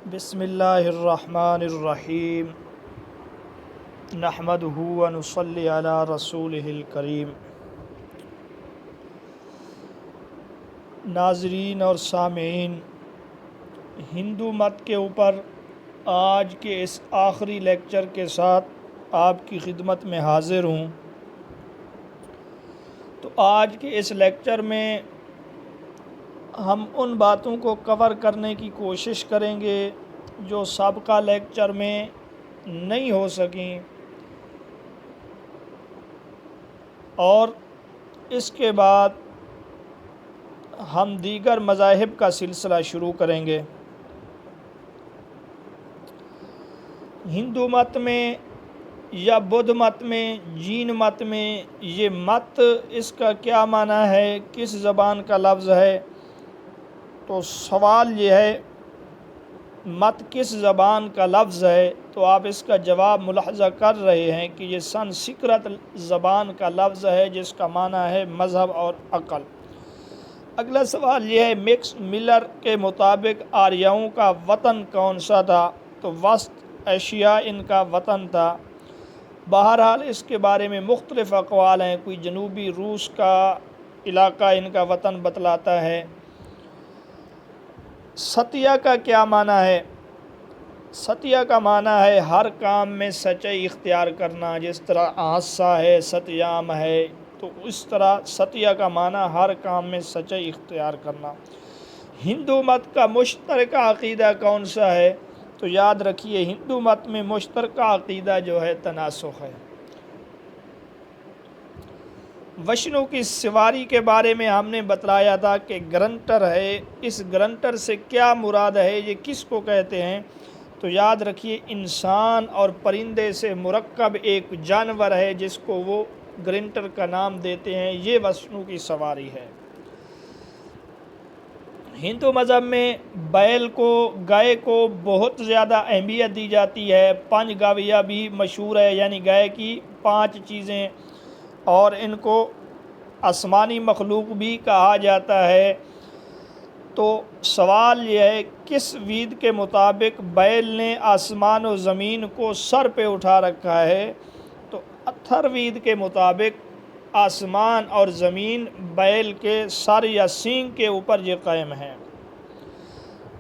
بسم اللہ الرحمن الرحیم نحمدہ و نصلی علی رسولہ الکریم۔ ناظرین اور سامعین، ہندو مت کے اوپر آج کے اس آخری لیکچر کے ساتھ آپ کی خدمت میں حاضر ہوں۔ تو آج کے اس لیکچر میں ہم ان باتوں کو کور کرنے کی کوشش کریں گے جو سابقہ لیکچر میں نہیں ہو سکیں، اور اس کے بعد ہم دیگر مذاہب کا سلسلہ شروع کریں گے۔ ہندو مت میں یا بدھ مت میں، جین مت میں، یہ مت اس کا کیا معنی ہے، کس زبان کا لفظ ہے؟ تو سوال یہ ہے مت کس زبان کا لفظ ہے، تو آپ اس کا جواب ملاحظہ کر رہے ہیں کہ یہ سنسکرت زبان کا لفظ ہے جس کا معنی ہے مذہب اور عقل۔ اگلا سوال یہ ہے میکس ملر کے مطابق آریاؤں کا وطن کون سا تھا؟ تو وسط ایشیا ان کا وطن تھا۔ بہرحال اس کے بارے میں مختلف اقوال ہیں، کوئی جنوبی روس کا علاقہ ان کا وطن بتلاتا ہے۔ ستیہ کا کیا معنی ہے؟ ستیہ کا معنی ہے ہر کام میں سچائی اختیار کرنا، جس طرح آسا ہے، ستیام ہے، تو اس طرح ستیہ کا معنی ہر کام میں سچائی اختیار کرنا۔ ہندو مت کا مشترکہ عقیدہ کون سا ہے؟ تو یاد رکھیے ہندو مت میں مشترکہ عقیدہ جو ہے تناسخ ہے۔ وشنو کی سواری کے بارے میں ہم نے بتلایا تھا کہ گرنٹر ہے، اس گرنٹر سے کیا مراد ہے، یہ کس کو کہتے ہیں؟ تو یاد رکھیے انسان اور پرندے سے مرکب ایک جانور ہے جس کو وہ گرنٹر کا نام دیتے ہیں، یہ وشنو کی سواری ہے۔ ہندو مذہب میں بیل کو، گائے کو بہت زیادہ اہمیت دی جاتی ہے۔ پنج گاویہ بھی مشہور ہے، یعنی گائے کی 5 چیزیں، اور ان کو آسمانی مخلوق بھی کہا جاتا ہے۔ تو سوال یہ ہے کس وید کے مطابق بیل نے آسمان و زمین کو سر پہ اٹھا رکھا ہے؟ تو اتھر وید کے مطابق آسمان اور زمین بیل کے سر یا سینگ کے اوپر یہ قائم ہے۔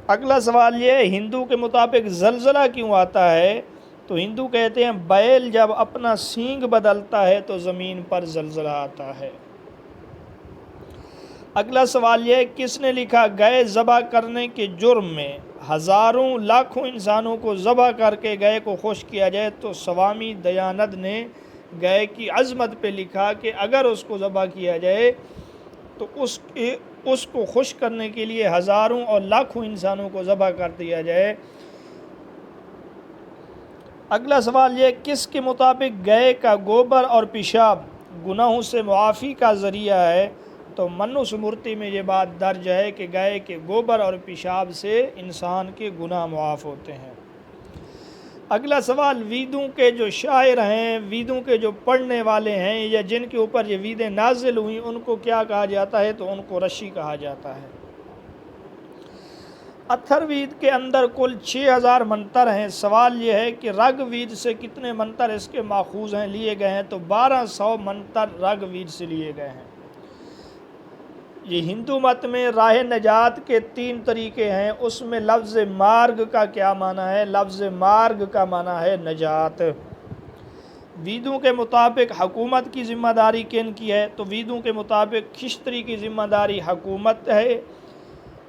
اگلا سوال یہ ہے ہندو کے مطابق زلزلہ کیوں آتا ہے؟ تو ہندو کہتے ہیں بیل جب اپنا سینگ بدلتا ہے تو زمین پر زلزلہ آتا ہے۔ اگلا سوال یہ ہے کس نے لکھا گائے ذبح کرنے کے جرم میں ہزاروں لاکھوں انسانوں کو ذبح کر کے گائے کو خوش کیا جائے؟ تو سوامی دیانند نے گائے کی عظمت پہ لکھا کہ اگر اس کو ذبح کیا جائے تو اس کو خوش کرنے کے لیے ہزاروں اور لاکھوں انسانوں کو ذبح کر دیا جائے۔ اگلا سوال یہ کس کے مطابق گائے کا گوبر اور پیشاب گناہوں سے معافی کا ذریعہ ہے؟ تو منو سمرتی میں یہ بات درج ہے کہ گائے کے گوبر اور پیشاب سے انسان کے گناہ معاف ہوتے ہیں۔ اگلا سوال ویدوں کے جو شاعر ہیں، ویدوں کے جو پڑھنے والے ہیں، یا جن کے اوپر یہ ویدیں نازل ہوئیں، ان کو کیا کہا جاتا ہے؟ تو ان کو رشی کہا جاتا ہے۔ اتھر وید کے اندر کل 6000 منتر ہیں۔ سوال یہ ہے کہ رگ وید سے کتنے منتر اس کے ماخوذ ہیں، لیے گئے ہیں؟ تو 1200 منتر رگ وید سے لیے گئے ہیں۔ یہ ہندو مت میں راہ نجات کے 3 طریقے ہیں، اس میں لفظ مارگ کا کیا معنی ہے؟ لفظ مارگ کا معنی ہے نجات۔ ویدوں کے مطابق حکومت کی ذمہ داری کن کی ہے؟ تو ویدوں کے مطابق کھشتری کی ذمہ داری حکومت ہے،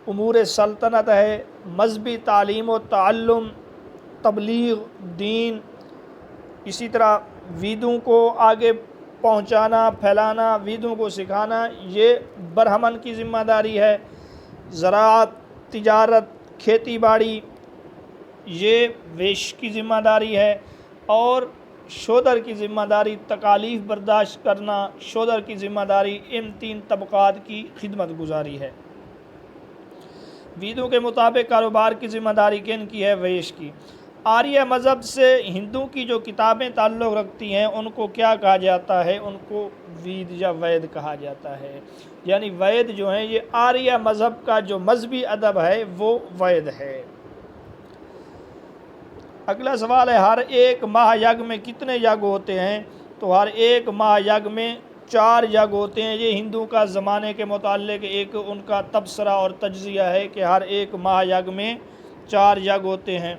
امور سلطنت ہے، مذہبی تعلیم و تعلم، تبلیغ دین، اسی طرح ویدوں کو آگے پہنچانا، پھیلانا، ویدوں کو سکھانا، یہ برہمن کی ذمہ داری ہے۔ زراعت، تجارت، کھیتی باڑی، یہ ویش کی ذمہ داری ہے، اور شودر کی ذمہ داری تکالیف برداشت کرنا، شودر کی ذمہ داری ان 3 طبقات کی خدمت گزاری ہے۔ ویدوں کے مطابق کاروبار کی ذمہ داری کن کی ہے؟ ویش کی۔ آریہ مذہب سے ہندو کی جو کتابیں تعلق رکھتی ہیں ان کو کیا کہا جاتا ہے؟ ان کو وید یا وید کہا جاتا ہے، یعنی وید جو ہیں یہ آریہ مذہب کا جو مذہبی ادب ہے وہ وید ہے۔ اگلا سوال ہے ہر ایک ماہ یگ میں کتنے یگ ہوتے ہیں؟ تو ہر ایک ماہ یگ میں 4 یگ ہوتے ہیں۔ یہ ہندو کا زمانے کے متعلق ایک ان کا تبصرہ اور تجزیہ ہے کہ ہر ایک ماہ یگ میں 4 یگ ہوتے ہیں،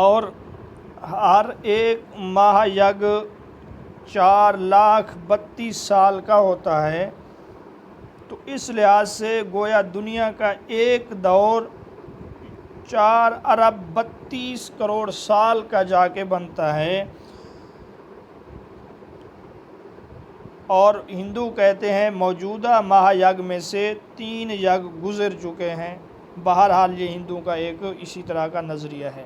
اور ہر ایک ماہ یگ 4,32,000 سال کا ہوتا ہے۔ تو اس لحاظ سے گویا دنیا کا ایک دور 4,32,000,000,000 سال کا جا کے بنتا ہے، اور ہندو کہتے ہیں موجودہ ماہ یگ میں سے 3 یگ گزر چکے ہیں۔ بہرحال یہ ہندو کا ایک اسی طرح کا نظریہ ہے۔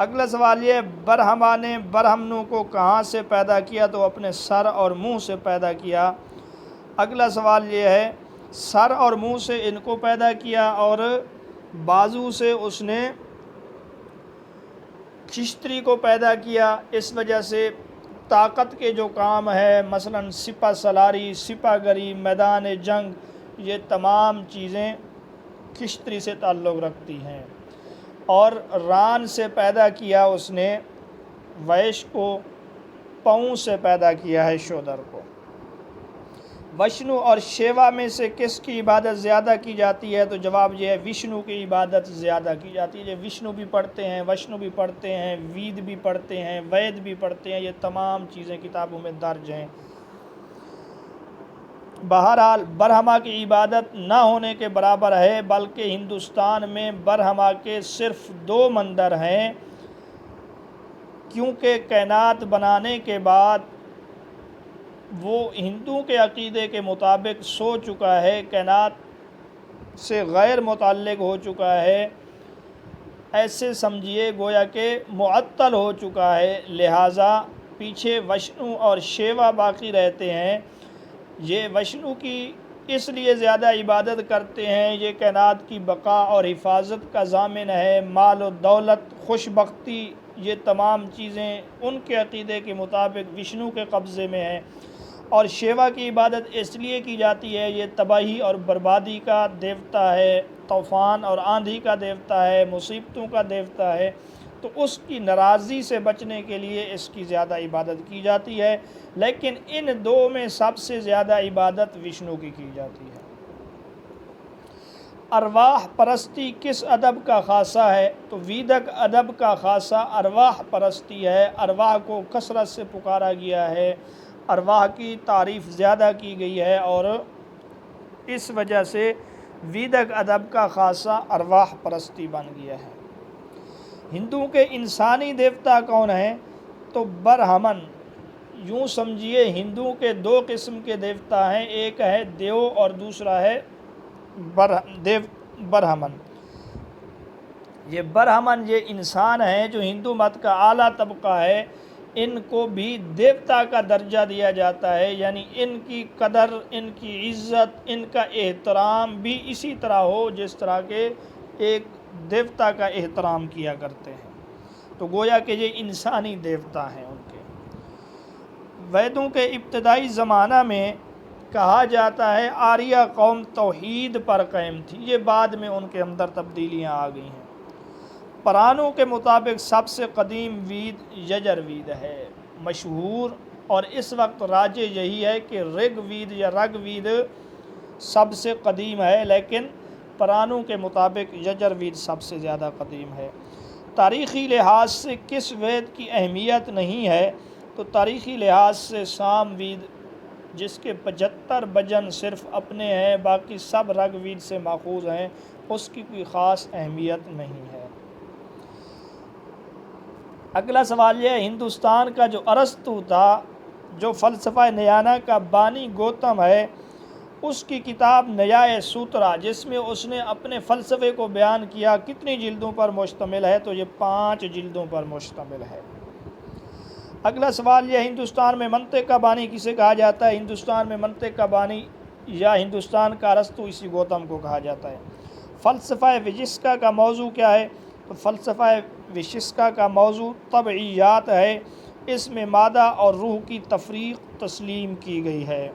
اگلا سوال یہ ہے برہما نے برہمنوں کو کہاں سے پیدا کیا؟ تو اپنے سر اور منہ سے پیدا کیا۔ اگلا سوال یہ ہے سر اور منہ سے ان کو پیدا کیا اور بازو سے اس نے کھشتری کو پیدا کیا۔ اس وجہ سے طاقت کے جو کام ہے، مثلا سپہ سلاری، سپہ گری، میدان جنگ، یہ تمام چیزیں کھشتری سے تعلق رکھتی ہیں۔ اور ران سے پیدا کیا اس نے ویش کو، پاؤں سے پیدا کیا ہے شودر کو۔ وشنو اور شیوا میں سے کس کی عبادت زیادہ کی جاتی ہے؟ تو جواب یہ ہے وشنو کی عبادت زیادہ کی جاتی ہے۔ یہ وشنو بھی پڑھتے ہیں، وشنو بھی پڑھتے ہیں، وید بھی پڑھتے ہیں، وید بھی پڑھتے ہیں، یہ تمام چیزیں کتابوں میں درج ہیں۔ بہرحال برہما کی عبادت نہ ہونے کے برابر ہے، بلکہ ہندوستان میں برہما کے صرف 2 مندر ہیں، کیونکہ کائنات بنانے کے بعد وہ ہندو کے عقیدے کے مطابق سو چکا ہے، کائنات سے غیر متعلق ہو چکا ہے، ایسے سمجھیے گویا کہ معطل ہو چکا ہے، لہٰذا پیچھے وشنو اور شیوا باقی رہتے ہیں۔ یہ وشنو کی اس لیے زیادہ عبادت کرتے ہیں، یہ کائنات کی بقا اور حفاظت کا ضامن ہے، مال و دولت، خوش بختی، یہ تمام چیزیں ان کے عقیدے کے مطابق وشنو کے قبضے میں ہیں۔ اور شیوا کی عبادت اس لیے کی جاتی ہے، یہ تباہی اور بربادی کا دیوتا ہے، طوفان اور آندھی کا دیوتا ہے، مصیبتوں کا دیوتا ہے، تو اس کی ناراضی سے بچنے کے لیے اس کی زیادہ عبادت کی جاتی ہے، لیکن ان 2 میں سب سے زیادہ عبادت وشنو کی جاتی ہے۔ ارواح پرستی کس ادب کا خاصہ ہے؟ تو ویدک ادب کا خاصہ ارواح پرستی ہے، ارواح کو کثرت سے پکارا گیا ہے، ارواح کی تعریف زیادہ کی گئی ہے، اور اس وجہ سے ویدک ادب کا خاصہ ارواح پرستی بن گیا ہے۔ ہندوؤں کے انسانی دیوتا کون ہیں؟ تو برہمن۔ یوں سمجھیے ہندوؤں کے 2 قسم کے دیوتا ہیں، ایک ہے دیو اور دوسرا ہے برہمن۔ یہ برہمن یہ انسان ہیں جو ہندو مت کا اعلیٰ طبقہ ہے، ان کو بھی دیوتا کا درجہ دیا جاتا ہے، یعنی ان کی قدر، ان کی عزت، ان کا احترام بھی اسی طرح ہو جس طرح کے ایک دیوتا کا احترام کیا کرتے ہیں۔ تو گویا کہ یہ انسانی دیوتا ہیں ان کے۔ ویدوں کے ابتدائی زمانہ میں کہا جاتا ہے آریہ قوم توحید پر قائم تھی، یہ بعد میں ان کے اندر تبدیلیاں آ گئی ہیں۔ پرانوں کے مطابق سب سے قدیم وید یجر وید ہے مشہور، اور اس وقت راجے یہی ہے کہ رگ وید یا رگ وید سب سے قدیم ہے، لیکن پرانوں کے مطابق یجر وید سب سے زیادہ قدیم ہے۔ تاریخی لحاظ سے کس وید کی اہمیت نہیں ہے؟ تو تاریخی لحاظ سے سام وید جس کے 75 بھجن صرف اپنے ہیں، باقی سب رگ وید سے ماخوذ ہیں، اس کی کوئی خاص اہمیت نہیں ہے۔ اگلا سوال یہ ہے ہندوستان کا جو ارسطو تھا، جو فلسفہ نیانا کا بانی گوتم ہے، اس کی کتاب نیائے سوترا جس میں اس نے اپنے فلسفے کو بیان کیا، کتنی جلدوں پر مشتمل ہے؟ تو یہ 5 جلدوں پر مشتمل ہے۔ اگلا سوال یہ ہندوستان میں منطق کا بانی کسے کہا جاتا ہے؟ ہندوستان میں منطق کا بانی یا ہندوستان کا ارسطو اسی گوتم کو کہا جاتا ہے۔ فلسفہ وششکا کا موضوع کیا ہے؟ تو فلسفہ وششکا کا موضوع طبعیات ہے، اس میں مادہ اور روح کی تفریق تسلیم کی گئی ہے۔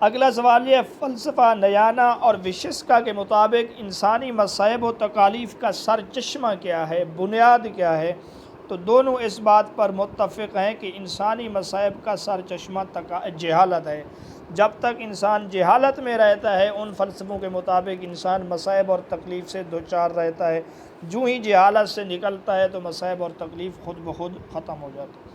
اگلا سوال یہ ہے، فلسفہ نیانا اور وشسکا کے مطابق انسانی مصائب و تکالیف کا سر چشمہ کیا ہے، بنیاد کیا ہے؟ تو دونوں اس بات پر متفق ہیں کہ انسانی مصائب کا سر چشمہ جہالت ہے۔ جب تک انسان جہالت میں رہتا ہے ان فلسفوں کے مطابق انسان مصائب اور تکلیف سے دوچار رہتا ہے، جو ہی جہالت سے نکلتا ہے تو مصائب اور تکلیف خود بخود ختم ہو جاتا ہے۔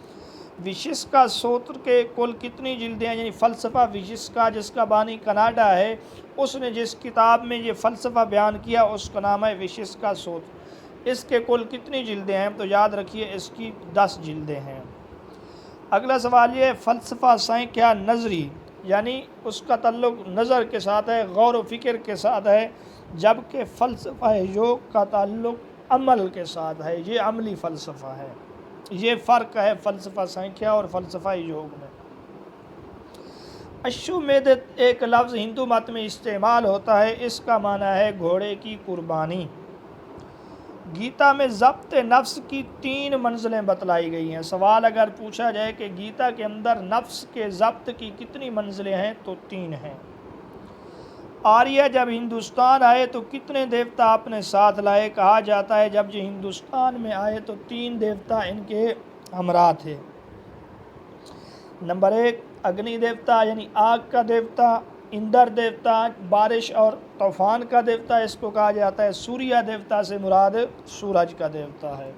وشسکا سوتر کے کل کتنی جلدیں ہیں؟ یعنی فلسفہ وشسکا جس کا بانی کناڈا ہے، اس نے جس کتاب میں یہ فلسفہ بیان کیا اس کا نام ہے وشسکا سوتر۔ اس کے کل کتنی جلدیں ہیں؟ تو یاد رکھیے اس کی 10 جلدیں ہیں۔ اگلا سوال یہ ہے، فلسفہ سائنکھیا نظری، یعنی اس کا تعلق نظر کے ساتھ ہے، غور و فکر کے ساتھ ہے، جبکہ فلسفہ یوگ کا تعلق عمل کے ساتھ ہے، یہ عملی فلسفہ ہے۔ یہ فرق ہے فلسفہ سائنکھیا اور فلسفہ یوگ میں۔ اشومیدھت ایک لفظ ہندو مت میں استعمال ہوتا ہے، اس کا معنی ہے گھوڑے کی قربانی۔ گیتا میں ضبط نفس کی 3 منزلیں بتلائی گئی ہیں۔ سوال اگر پوچھا جائے کہ گیتا کے اندر نفس کے ضبط کی کتنی منزلیں ہیں تو 3 ہیں۔ آریہ جب ہندوستان آئے تو کتنے دیوتا اپنے ساتھ لائے؟ کہا جاتا ہے جب یہ ہندوستان میں آئے تو 3 دیوتا ان کے ہمراہ تھے۔ نمبر 1 اگنی دیوتا یعنی آگ کا دیوتا، اندر دیوتا بارش اور طوفان کا دیوتا، اس کو کہا جاتا ہے سوریا دیوتا، سے مراد سورج کا دیوتا ہے۔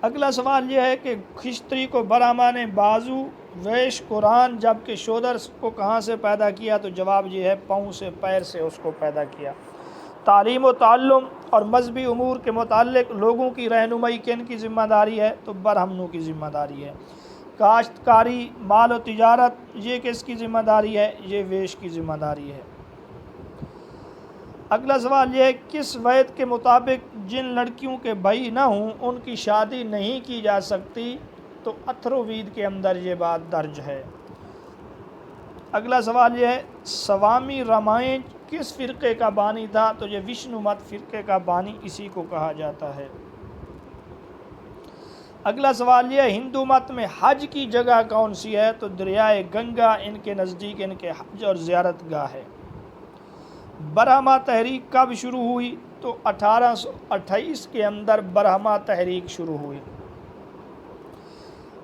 اگلا سوال یہ ہے کہ کھشتری کو برہما نے بازو، ویش قرآن، جبکہ شودر کو کہاں سے پیدا کیا؟ تو جواب یہ ہے پاؤں سے، پیر سے اس کو پیدا کیا۔ تعلیم و تعلم اور مذہبی امور کے متعلق لوگوں کی رہنمائی کن کی ذمہ داری ہے؟ تو برہمنوں کی ذمہ داری ہے۔ کاشتکاری، مال و تجارت، یہ کس کی ذمہ داری ہے؟ یہ ویش کی ذمہ داری ہے۔ اگلا سوال یہ ہے، کس وید کے مطابق جن لڑکیوں کے بھائی نہ ہوں ان کی شادی نہیں کی جا سکتی؟ تو اتھرو وید کے اندر یہ بات درج ہے۔ اگلا سوال یہ ہے، سوامی رامائن کس فرقے کا بانی تھا؟ تو یہ وشنو مت فرقے کا بانی اسی کو کہا جاتا ہے۔ اگلا سوال یہ ہے، ہندو مت میں حج کی جگہ کون سی ہے؟ تو دریائے گنگا ان کے نزدیک ان کے حج اور زیارت گاہ ہے۔ برہما تحریک کب شروع ہوئی؟ تو 1828 کے اندر برہما تحریک شروع ہوئی۔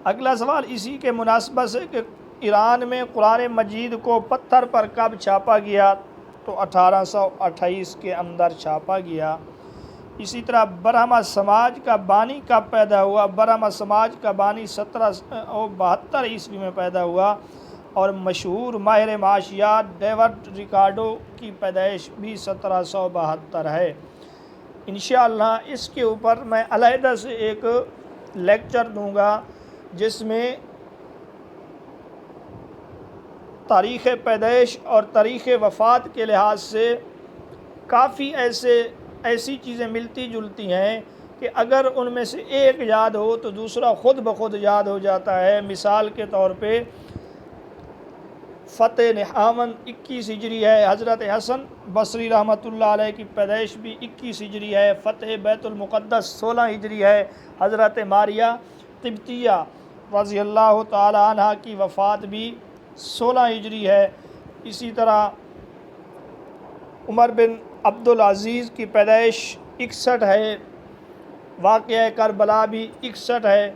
اگلا سوال اسی کے مناسبت سے کہ ایران میں قرآن مجید کو پتھر پر کب چھاپا گیا؟ تو 1828 کے اندر چھاپا گیا۔ اسی طرح برہما سماج کا بانی کب پیدا ہوا؟ برہما سماج کا بانی 1772 عیسوی میں پیدا ہوا، اور مشہور ماہر معاشیات ڈیوڈ ریکارڈو کی پیدائش بھی 1772 ہے۔ انشاءاللہ اس کے اوپر میں علیحدہ سے ایک لیکچر دوں گا جس میں تاریخ پیدائش اور تاریخ وفات کے لحاظ سے کافی ایسی چیزیں ملتی جلتی ہیں کہ اگر ان میں سے ایک یاد ہو تو دوسرا خود بخود یاد ہو جاتا ہے۔ مثال کے طور پہ فتح نہاون 21 ہجری ہے، حضرت حسن بصری رحمۃ اللہ علیہ کی پیدائش بھی 21 ہجری ہے، فتح بیت المقدس 16 ہجری ہے، حضرت ماریہ قبطیہ رضی اللہ تعالی عنہ کی وفات بھی 16 ہجری ہے۔ اسی طرح عمر بن عبدالعزیز کی پیدائش 61 ہے، واقعہ کربلا بھی 61 ہے۔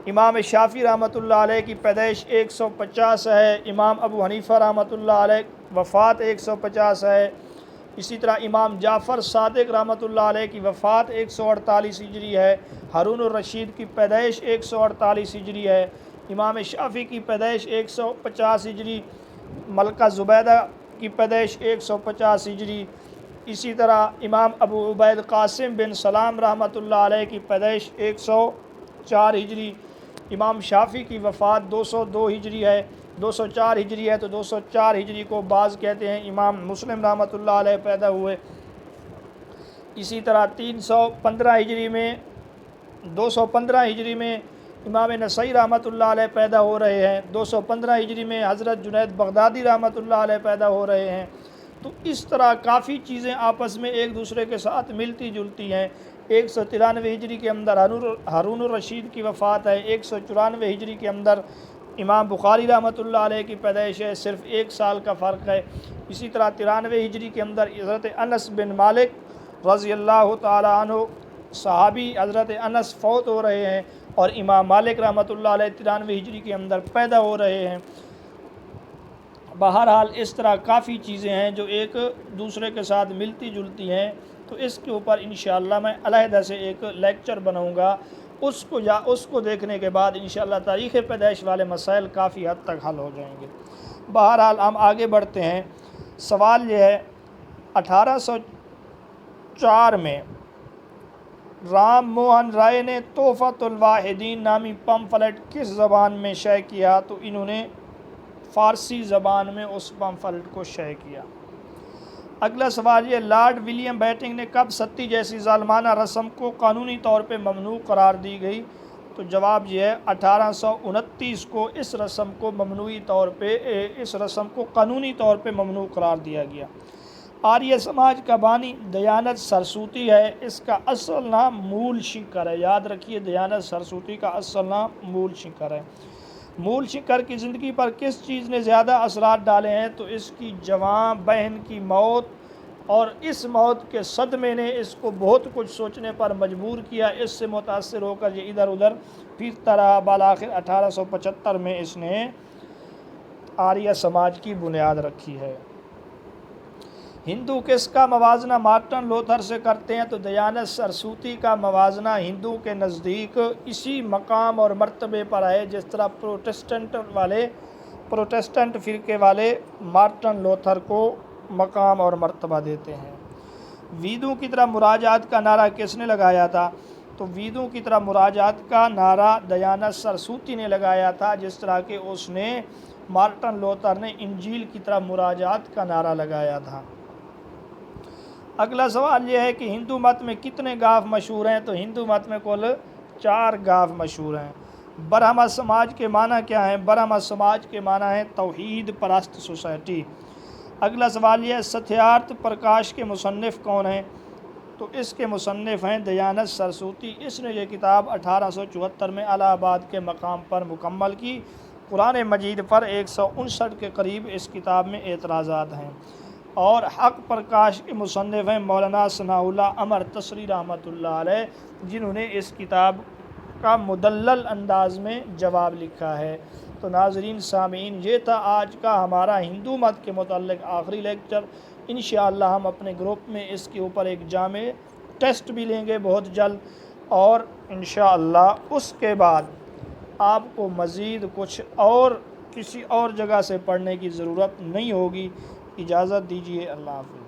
امام شافعی رحمۃ اللہ علیہ کی پیدائش 150 ہے، امام ابو حنیفہ رحمۃ اللہ علیہ وفات 150 ہے۔ اسی طرح امام جعفر صادق رحمۃ اللہ علیہ کی وفات 148 ہجری ہے، ہارون الرشید کی پیدائش 148 ہجری ہے، امام شافعی کی پیدائش 150 ہجری، ملکہ زبیدہ کی پیدائش 150 ہجری۔ اسی طرح امام ابو عبید قاسم بن سلام رحمۃ اللہ علیہ کی پیدائش 104 ہجری، امام شافعی کی وفات 202 ہجری ہے، 204 ہجری ہے، تو 204 ہجری کو بعض کہتے ہیں امام مسلم رحمۃ اللہ علیہ پیدا ہوئے۔ اسی طرح 315 ہجری میں 215 ہجری میں امام نسائی رحمۃ اللہ علیہ پیدا ہو رہے ہیں، 215 ہجری میں حضرت جنید بغدادی رحمۃ اللہ علیہ پیدا ہو رہے ہیں۔ تو اس طرح کافی چیزیں آپس میں ایک دوسرے کے ساتھ ملتی جلتی ہیں۔ 193 ہجری کے اندر ہارون الرشید کی وفات ہے، 194 ہجری کے اندر امام بخاری رحمۃ اللہ علیہ کی پیدائش ہے، صرف 1 سال کا فرق ہے۔ اسی طرح 93 ہجری کے اندر حضرت انس بن مالک رضی اللہ تعالی عنہ صحابی حضرت انس فوت ہو رہے ہیں، اور امام مالک رحمۃ اللہ علیہ 93 ہجری کے اندر پیدا ہو رہے ہیں۔ بہرحال اس طرح کافی چیزیں ہیں جو ایک دوسرے کے ساتھ ملتی جلتی ہیں، تو اس کے اوپر انشاءاللہ میں علیحدہ سے ایک لیکچر بناؤں گا، اس کو دیکھنے کے بعد انشاءاللہ تاریخ پیدائش والے مسائل کافی حد تک حل ہو جائیں گے۔ بہرحال ہم آگے بڑھتے ہیں۔ سوال یہ ہے 1804 میں رام موہن رائے نے تحفۃ الواحدین نامی پمفلٹ کس زبان میں شائع کیا؟ تو انہوں نے فارسی زبان میں اس پمفلٹ کو شائع کیا۔ اگلا سوال یہ لارڈ ولیم بیٹنگ نے کب ستی جیسی ظالمانہ رسم کو قانونی طور پہ ممنوع قرار دی گئی؟ تو جواب یہ ہے 1829 کو اس رسم کو قانونی طور پہ ممنوع قرار دیا گیا۔ آریہ سماج کا بانی دیانت سرسوتی ہے، اس کا اصل نام مول شنکر ہے۔ یاد رکھیے دیانت سرسوتی کا اصل نام مول شنکر ہے۔ مول شنکر کی زندگی پر کس چیز نے زیادہ اثرات ڈالے ہیں؟ تو اس کی جوان بہن کی موت، اور اس موت کے صدمے نے اس کو بہت کچھ سوچنے پر مجبور کیا۔ اس سے متاثر ہو کر یہ ادھر ادھر پھرتا رہا۔ بالآخر 1875 میں اس نے آریہ سماج کی بنیاد رکھی ہے۔ ہندو کس کا موازنہ مارٹن لوتھر سے کرتے ہیں؟ تو دیانت سرسوتی کا موازنہ ہندو کے نزدیک اسی مقام اور مرتبے پر ہے جس طرح پروٹسٹنٹ فرقے والے مارٹن لوتھر کو مقام اور مرتبہ دیتے ہیں۔ ویدوں کی طرح مراجعات کا نعرہ کس نے لگایا تھا؟ تو ویدوں کی طرح مراجعات کا نعرہ دیانت سرسوتی نے لگایا تھا، جس طرح کہ اس نے مارٹن لوتھر نے انجیل کی طرح مراجعات کا نعرہ لگایا تھا۔ اگلا سوال یہ ہے کہ ہندو مت میں کتنے گاو مشہور ہیں؟ تو ہندو مت میں کل 4 گاو مشہور ہیں۔ برہما سماج کے معنی کیا ہیں؟ برہما سماج کے معنی ہیں توحید پرست سوسائٹی۔ اگلا سوال یہ ہے ستیارتھ پرکاش کے مصنف کون ہیں؟ تو اس کے مصنف ہیں دیانت سرسوتی۔ اس نے یہ کتاب 1874 میں الہ آباد کے مقام پر مکمل کی۔ قرآن مجید پر 159 کے قریب اس کتاب میں اعتراضات ہیں۔ اور حق پرکاش کے مصنف ہیں مولانا ثناء اللہ امر تسری رحمۃ اللہ علیہ، جنہوں نے اس کتاب کا مدلل انداز میں جواب لکھا ہے۔ تو ناظرین سامعین، یہ تھا آج کا ہمارا ہندو مت کے متعلق آخری لیکچر۔ انشاءاللہ ہم اپنے گروپ میں اس کے اوپر ایک جامع ٹیسٹ بھی لیں گے بہت جلد، اور انشاءاللہ اس کے بعد آپ کو مزید کچھ اور کسی اور جگہ سے پڑھنے کی ضرورت نہیں ہوگی۔ اجازت دیجیے، اللہ حافظ۔